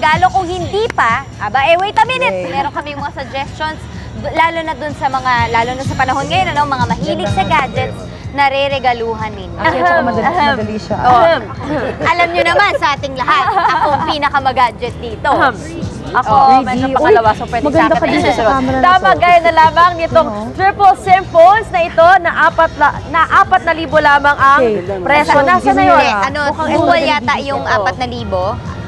regalo. Kung hindi pa, wait a minute. Meron kaming mga suggestions, lalo na sa panahon ngayon, mga mahilig sa gadgets, nare-regaluhan ninyo. Madali siya. Alam nyo naman sa ating lahat, ako ang pinaka-gadget dito. Ako, medyo pangalawa, so pwede sa akin na susunod. Tama, gaya na lamang nitong triple SIM phones na ito na 4,000 lamang ang presyo. Nasa na yun? Dual yata yung 4,000.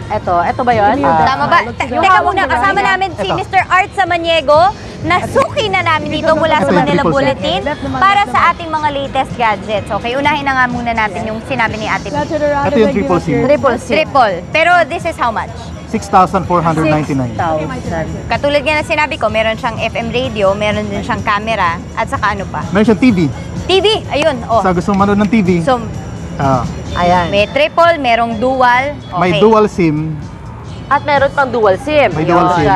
Ito ba yun? Tama ba? Teka muna, kasama namin si Mr. Art Samaniego. Nasuki na namin dito mula sa Manila Bulletin para sa ating mga latest gadgets. Okay, unahin na nga muna natin yung sinabi ni Ate P. Ito yung triple SIM. Triple. Pero this is how much? 6,499. Katulad nga na sinabi ko, meron siyang FM radio, meron din siyang camera, at saka ano pa? Meron siyang TV. TV! Ayun, Sa gusto manood ng TV. So, ayan. may triple, merong dual. Okay. May dual SIM. At meron pang dual SIM. May dual SIM.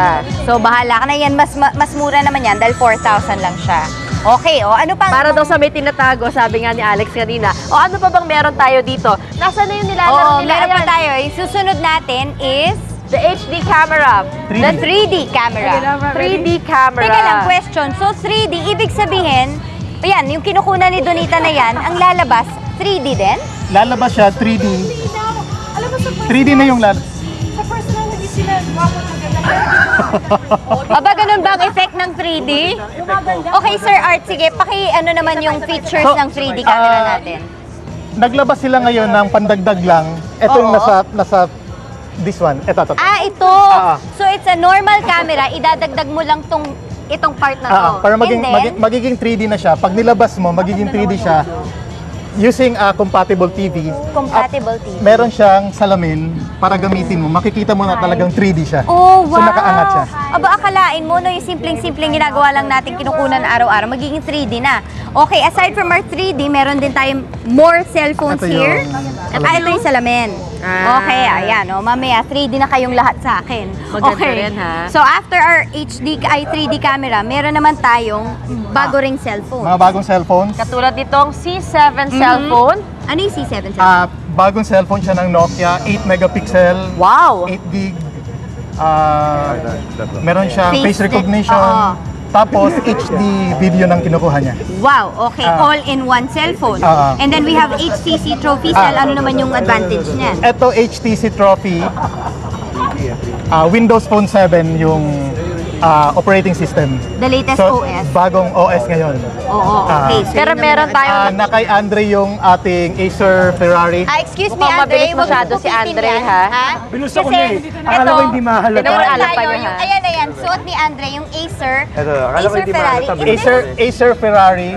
So, bahala ka na yan. Mas mura naman yan dahil 4,000 lang siya. Okay, ano pa? Para daw sa may tinatago, sabi nga ni Alex kanina. Ano pa bang meron tayo dito? Nasaan na yung nilalaro nila? Meron pa tayo. Yung susunod natin is the HD camera. 3D. the 3D camera. 3D camera. Teka lang, question. So, 3D, ibig sabihin, ayan, yung kinukunan ni Donita na yan, ang lalabas, 3D din? Lalabas siya 3D. 3D na yung lalabas. Aba, ganun ba ang effect ng 3D? Okay, Sir Art, sige, ano naman yung features ng 3D camera natin? Naglabas sila ngayon ng pandagdag lang. Ito yung nasa this one. Ito. Ito! So, it's a normal camera, idadagdag mo lang itong part na to. Para magiging 3D na siya. Pag nilabas mo, magiging 3D siya. Using a compatible TV. Compatible TV. Meron siyang salamin para gamitin mo. Makikita mo na talagang 3D siya. Oh, wow! So nakaangat siya. Aba, akalain mo, no, yung simpleng-simpleng ginagawa lang natin kinukunan araw-araw, magiging 3D na. Okay, aside from our 3D, meron din tayong more cellphones Ito here. yung Ito yung salamin. Okay, ayan, mamaya 3D na kayong lahat sa akin. Maganda rin, ha? So, after our 3D camera, meron naman tayong bago ring cellphone. Mga bagong cellphones. Katulad nitong C7 cellphone. Ano yung C7 cellphone? Bagong cellphone siya ng Nokia, 8 megapixel, Wow! 8 gig. Meron siyang Face face recognition. Tapos HD video ng kinukuha niya. Wow, okay. All-in-one cellphone. And then we have HTC Trophy Cell. Ano naman yung advantage niyan? Ito HTC Trophy. Windows Phone 7 yung operating system. The latest So, OS. bagong OS ngayon. Oo, okay. So, Pero yun meron naman. tayong Na kay Andre yung ating Acer Ferrari. Excuse me, Mukhang Andre. mabilis masyado si Andre, ha? Binus ako niya Akala ko hindi mahalata. Tinawag alam pa tayo, niya, ha? Ayan. Suot ni Andre yung Acer. Akala ko hindi Ferrari. Acer Ferrari.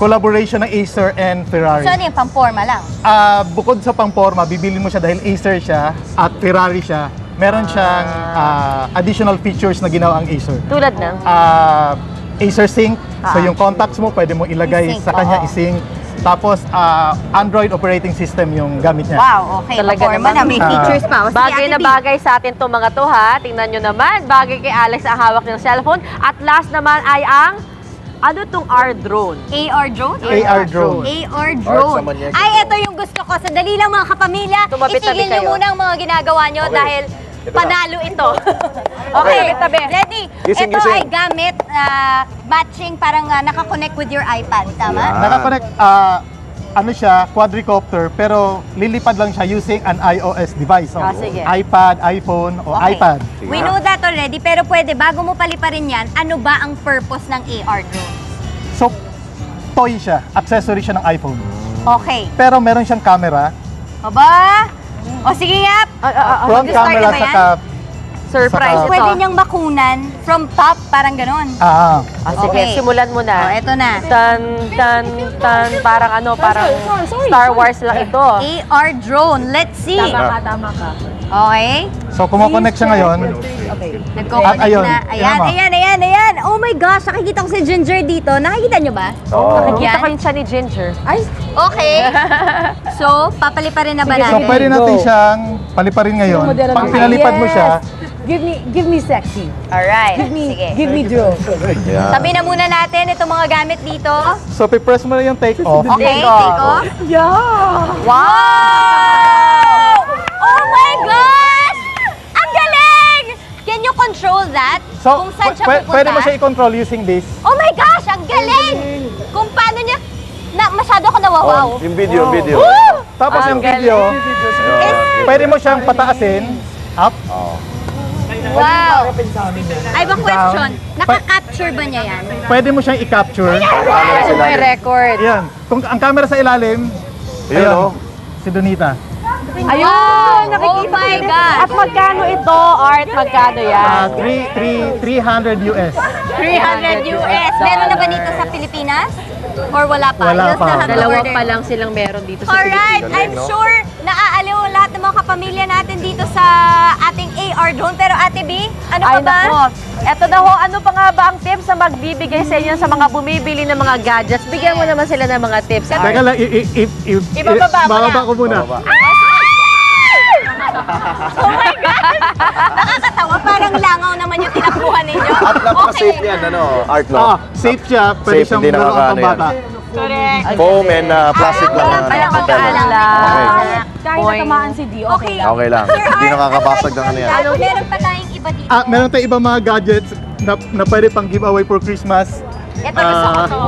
Collaboration ng Acer and Ferrari. So, ano yung pang-forma lang? Bukod sa pangporma, bibili mo siya dahil Acer siya at Ferrari siya. Meron siyang additional features na ginawa ang Acer. Tulad ng? Acer Sync. So yung contacts mo, pwede mo ilagay I-sync, sa kanya, i-sync. Tapos Android operating system yung gamit niya. Wow, okay. Talaga Pang-forma na. naman. May features pa. O, sige, Bagay Ate na B. bagay sa atin itong mga to, ha? Tingnan nyo naman. Bagay kay Alex ang hawak ng cellphone. At last naman ay ang tong R-drone? AR drone? AR drone. AR drone. Ay, ito yung gusto ko. Sandali lang mga kapamilya. Tumabi-tabi Itigil niyo kayo. muna ang mga ginagawa niyo dahil panalo ito. Okay, ready? Ito ay gamit, matching, parang nakakonect with your iPad, tama? Nakakonect, ano siya, quadricopter, pero lilipad lang siya using an iOS device. Sige. iPad, iPhone, o Okay. iPad. We know that already, pero pwede, bago mo paliparin yan, ano ba ang purpose ng AR drone? So, toy siya, accessory siya ng iPhone. Okay. Pero meron siyang camera, Aba? O sige nga, front mag-start camera na ba yan? saka Surprise ito. pwede niyang bakunan from top, parang ganon. Sige, Okay. simulan mo O, na. eto na. Parang Star Wars lang ito. AR drone. Let's see. Tama ka. Okay. So, kumokonect siya ngayon. Nagko-connect ayun. na. Ayan. Oh my gosh, nakikita ko si Ginger dito. Nakikita niyo ba? Nakikita ko Yan. yung siya ni Ginger. Okay. So, papaliparin na ba So, natin? pwede natin siyang paliparin ngayon. Pag pinalipad mo siya, Give me sexy. Alright. Sige. Give me drone. Tabi na muna natin itong mga gamit dito. so pipress mo na yung take off. Okay, Take off. take off. Yeah. Wow! Oh my God! control that? So, Kung saan siya pupunta? pwede mo siya i-control using this. Oh my gosh, ang galing! Kung paano niya, masyado ako nawawaw. Yung video, video. Tapos Ang yung video, pwede mo siyang pataasin, up. Wow! Ay, ba question? Naka-capture ba niya yan? Pwede mo siyang i-capture. May record. Yan. Kung ang camera sa ilalim, Ayun, oh. si Donita. Ayun, Oh my God! At magkano ito, Art? Magkano yan? 300 US. 300 US. Meron na ba dito sa Pilipinas? Or wala pa? Wala You still pa. have to Dalawa order. pa lang silang meron dito sa Alright, Pilipinas. I'm sure naaaliw lahat ng mga kapamilya natin dito sa ating AR drone. Pero Ate B, ano pa Ay, ba? nako. Eto na ho, ano pa nga ba ang tips na magbibigay sa inyo sa mga bumibili ng mga gadgets? Bigyan mo naman sila ng mga tips. Teka lang, Ibababa mo bababa na. ko muna. Oh my God! Nakakatawa, parang langaw naman yung tinakuhan ninyo. At napaka-safe niyan, ano, Art, no? Safe siya, pwede Safe, siyang hindi laruan nakakaano pambata. Correct. Foam and plastic lang. Wala na, pala ano, magkaan papel. lang. Kahit Boing. natamaan si Dio, okay lang. Okay lang. Hindi nakakabasag ng ano yan. Meron pa tayong iba dito. Meron tayong ibang mga gadgets na pwede pang giveaway for Christmas. Ito gusto ko to.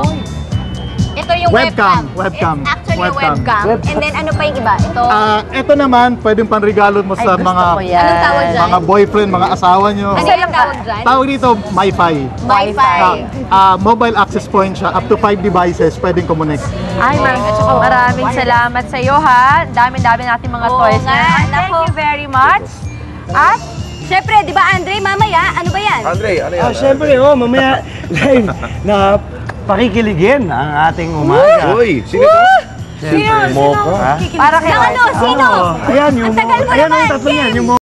Ito yung Webcam, webcam. webcam, It's actually webcam. a webcam. And then ano pa yung iba? Ito. Ito naman, pwedeng panregalo mo sa gusto mga ko yan. Anong tawag dyan? mga boyfriend, mga asawa nyo. Ano yung tawag dyan? Tawag dito, MiFi. Wi-Fi. Mobile access point siya, up to 5 devices pwedeng connect. Ay, maraming salamat sa iyo, ha? Dami-dami natin mga Oo toys nga, ngayon. Thank nako. you very much. At Siyempre, di ba Andre, mamaya, ano ba yan? Andre, ano yan? Siyempre, mamaya live na pakikiligin ang ating umaga. Uy, sino to? Siyempre, Moko. ha? para kay Ng ano? Sino? Ayan, yung Ang tagal mo ayan naman, ang tatlo yan, Kim. yung